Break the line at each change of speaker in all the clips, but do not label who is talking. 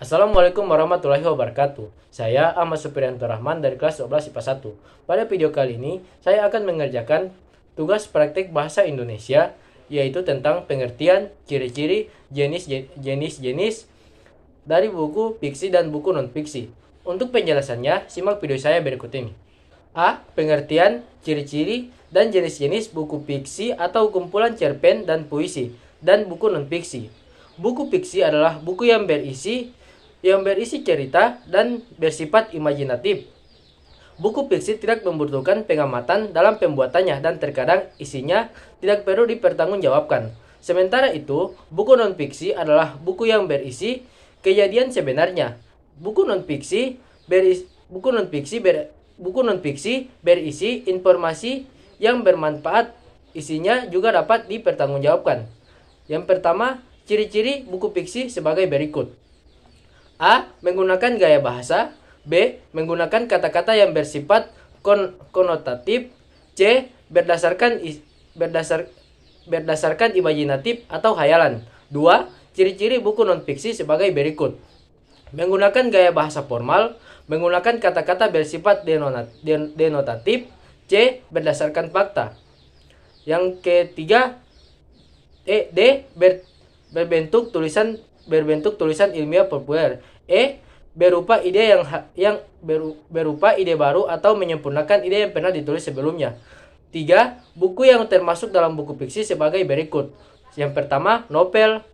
Assalamualaikum warahmatullahi wabarakatuh. Saya Ahmad Supriyanto Rahman dari kelas 12 IPA 1. Pada video kali ini, saya akan mengerjakan tugas praktik bahasa Indonesia, yaitu tentang pengertian, ciri-ciri, jenis-jenis dari buku fiksi dan buku non-fiksi. Untuk penjelasannya, simak video saya berikut ini. A. Pengertian, ciri-ciri, dan jenis-jenis buku fiksi atau kumpulan cerpen dan puisi, dan buku non-fiksi. Buku fiksi adalah buku yang berisi cerita dan bersifat imajinatif. Buku fiksi tidak membutuhkan pengamatan dalam pembuatannya dan terkadang isinya tidak perlu dipertanggungjawabkan. Sementara itu, buku non-fiksi adalah buku yang berisi kejadian sebenarnya. Buku non-fiksi berisi informasi yang bermanfaat. Isinya juga dapat dipertanggungjawabkan. Yang pertama, ciri-ciri buku fiksi sebagai berikut. A. Menggunakan gaya bahasa. B. Menggunakan kata-kata yang bersifat konotatif. C. Berdasarkan imajinatif atau hayalan. 2. Ciri-ciri buku non-fiksi sebagai berikut. Menggunakan gaya bahasa formal. Menggunakan kata-kata bersifat denotatif. C. Berdasarkan fakta. Yang ketiga, berbentuk tulisan ilmiah populer. E. Berupa ide baru atau menyempurnakan ide yang pernah ditulis sebelumnya. 3. Buku yang termasuk dalam buku fiksi sebagai berikut. Yang pertama, novel.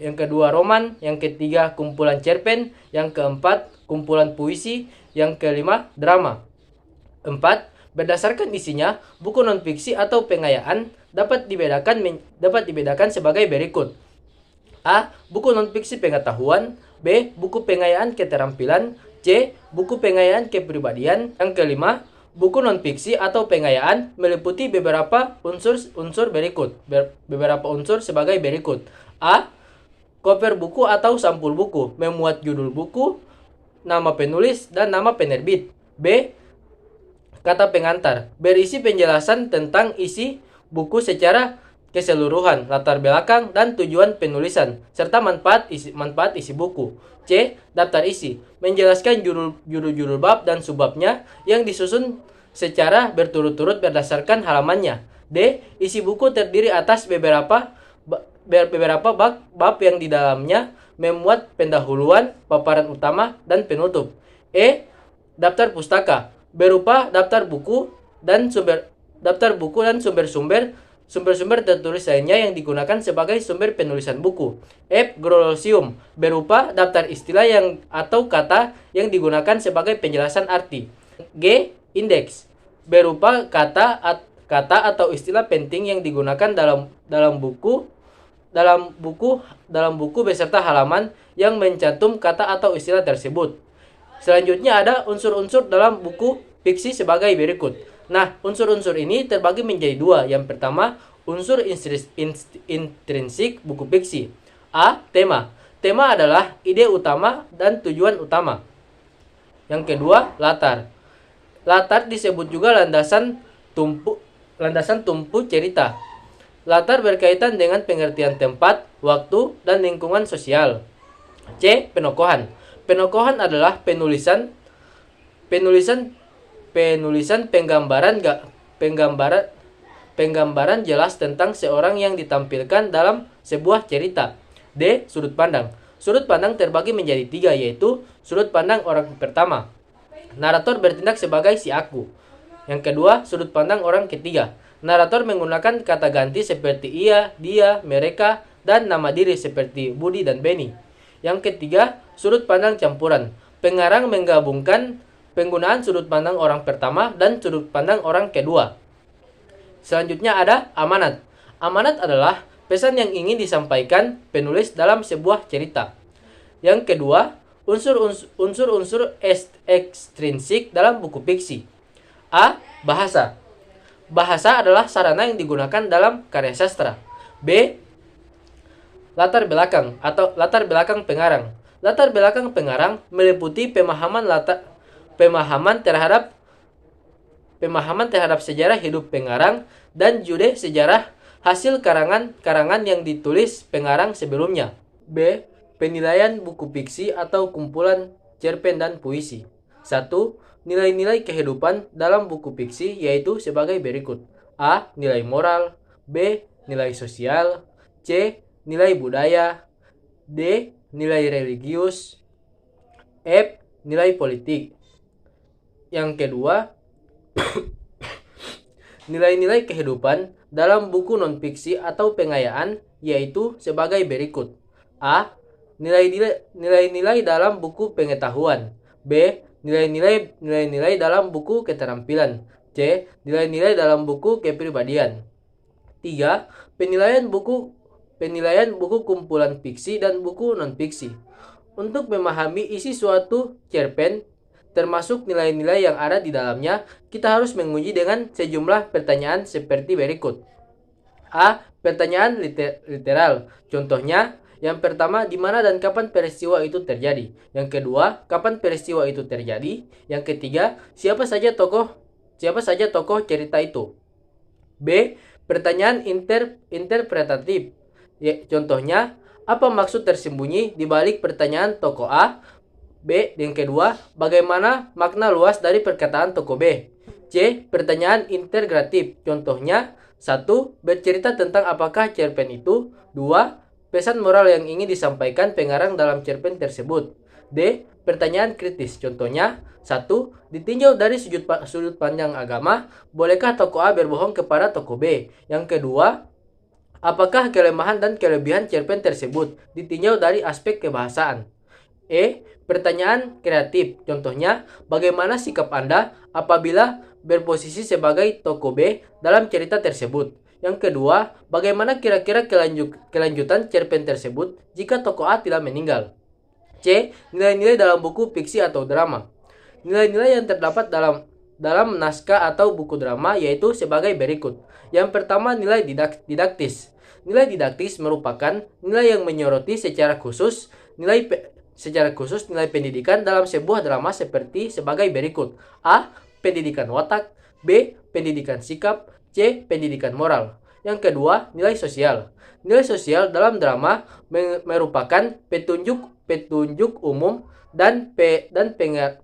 Yang kedua, roman. Yang ketiga, kumpulan cerpen. Yang keempat, kumpulan puisi. Yang kelima, drama. 4. Berdasarkan isinya, buku non-fiksi atau pengayaan dapat dibedakan sebagai berikut. A. Buku non-fiksi pengetahuan. B. Buku pengayaan keterampilan. C. Buku pengayaan kepribadian. Yang kelima, buku non-fiksi atau pengayaan meliputi beberapa unsur sebagai berikut. A. Cover buku atau sampul buku, memuat judul buku, nama penulis, dan nama penerbit. B. Kata pengantar, berisi penjelasan tentang isi buku secara keseluruhan, latar belakang, dan tujuan penulisan, serta manfaat isi buku. C. Daftar isi, menjelaskan judul-judul bab dan subbabnya yang disusun secara berturut-turut berdasarkan halamannya. D. Isi buku terdiri atas beberapa bab yang di dalamnya memuat pendahuluan, paparan utama, dan penutup. E. Daftar pustaka, berupa daftar buku dan sumber-sumber tertulis lainnya yang digunakan sebagai sumber penulisan buku. F. Glosium, berupa daftar istilah atau kata yang digunakan sebagai penjelasan arti. G. Indeks, berupa kata atau istilah penting yang digunakan dalam buku beserta halaman yang mencantum kata atau istilah tersebut. Selanjutnya ada unsur-unsur dalam buku fiksi sebagai berikut. Nah, unsur-unsur ini terbagi menjadi dua. Yang pertama, unsur intrinsik buku fiksi. A. Tema. Tema adalah ide utama dan tujuan utama. Yang kedua, latar. Latar disebut juga landasan tumpu cerita. Latar berkaitan dengan pengertian tempat, waktu, dan lingkungan sosial. C. Penokohan. Penokohan adalah penulisan penggambaran jelas tentang seorang yang ditampilkan dalam sebuah cerita. D. Sudut pandang. Sudut pandang terbagi menjadi tiga, yaitu sudut pandang orang pertama. Narator bertindak sebagai si aku. Yang kedua, sudut pandang orang ketiga. Narator menggunakan kata ganti seperti ia, dia, mereka, dan nama diri seperti Budi dan Beni. Yang ketiga, sudut pandang campuran. Pengarang menggabungkan penggunaan sudut pandang orang pertama dan sudut pandang orang kedua. Selanjutnya ada amanat. Amanat adalah pesan yang ingin disampaikan penulis dalam sebuah cerita. Yang kedua, unsur ekstrinsik dalam buku fiksi. A. Bahasa. Bahasa adalah sarana yang digunakan dalam karya sastra. B. Latar belakang atau latar belakang pengarang. Latar belakang pengarang meliputi pemahaman terhadap sejarah hidup pengarang dan juga sejarah hasil karangan yang ditulis pengarang sebelumnya. B. penilaian buku fiksi atau kumpulan cerpen dan puisi. 1. Nilai-nilai kehidupan dalam buku fiksi yaitu sebagai berikut. A. Nilai moral. B. Nilai sosial. C. Nilai budaya. D. Nilai religius. F. Nilai politik. Yang kedua, nilai-nilai kehidupan dalam buku non-fiksi atau pengayaan yaitu sebagai berikut. A. Nilai-nilai dalam buku pengetahuan. B. Nilai-nilai dalam buku keterampilan. C. Nilai-nilai dalam buku kepribadian. 3. Penilaian buku kumpulan fiksi dan buku non-fiksi. Untuk memahami isi suatu cerpen termasuk nilai-nilai yang ada di dalamnya, kita harus menguji dengan sejumlah pertanyaan seperti berikut. A. Pertanyaan literal. Contohnya, yang pertama, di mana dan kapan peristiwa itu terjadi. Yang kedua, kapan peristiwa itu terjadi. Yang ketiga, siapa saja tokoh cerita itu. B. Pertanyaan interpretatif. Contohnya, apa maksud tersembunyi di balik pertanyaan tokoh A? B. Yang kedua, bagaimana makna luas dari perkataan tokoh B? C. Pertanyaan integratif. Contohnya, 1. Bercerita tentang apakah cerpen itu. 2. Pesan moral yang ingin disampaikan pengarang dalam cerpen tersebut. D. Pertanyaan kritis. Contohnya, 1. Ditinjau dari sudut pandang agama, bolehkah tokoh A berbohong kepada tokoh B? Yang kedua, apakah kelemahan dan kelebihan cerpen tersebut ditinjau dari aspek kebahasaan? E. Pertanyaan kreatif. Contohnya, bagaimana sikap Anda apabila berposisi sebagai tokoh B dalam cerita tersebut? Yang kedua, bagaimana kira-kira kelanjutan cerpen tersebut jika tokoh A tidak meninggal? C. Nilai-nilai dalam buku fiksi atau drama. Nilai-nilai yang terdapat dalam naskah atau buku drama yaitu sebagai berikut. Yang pertama, nilai didaktis. Nilai didaktis merupakan nilai yang menyoroti secara khusus nilai pendidikan dalam sebuah drama sebagai berikut. A. Pendidikan watak. B. Pendidikan sikap. C. Pendidikan moral. Yang kedua, nilai sosial. Nilai sosial dalam drama merupakan petunjuk umum dan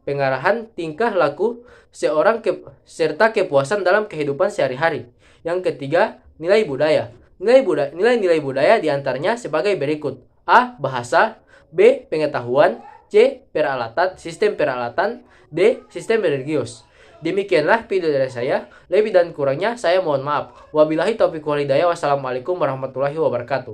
pengarahan tingkah laku seorang serta kepuasan dalam kehidupan sehari-hari. Yang ketiga, nilai budaya. Nilai-nilai budaya diantaranya sebagai berikut. A. Bahasa. B. Pengetahuan. C. Sistem peralatan. D. Sistem religius. Demikianlah video dari saya. Lebih dan kurangnya saya mohon maaf. Wabillahi taufiq wal hidayah. Wassalamualaikum warahmatullahi wabarakatuh.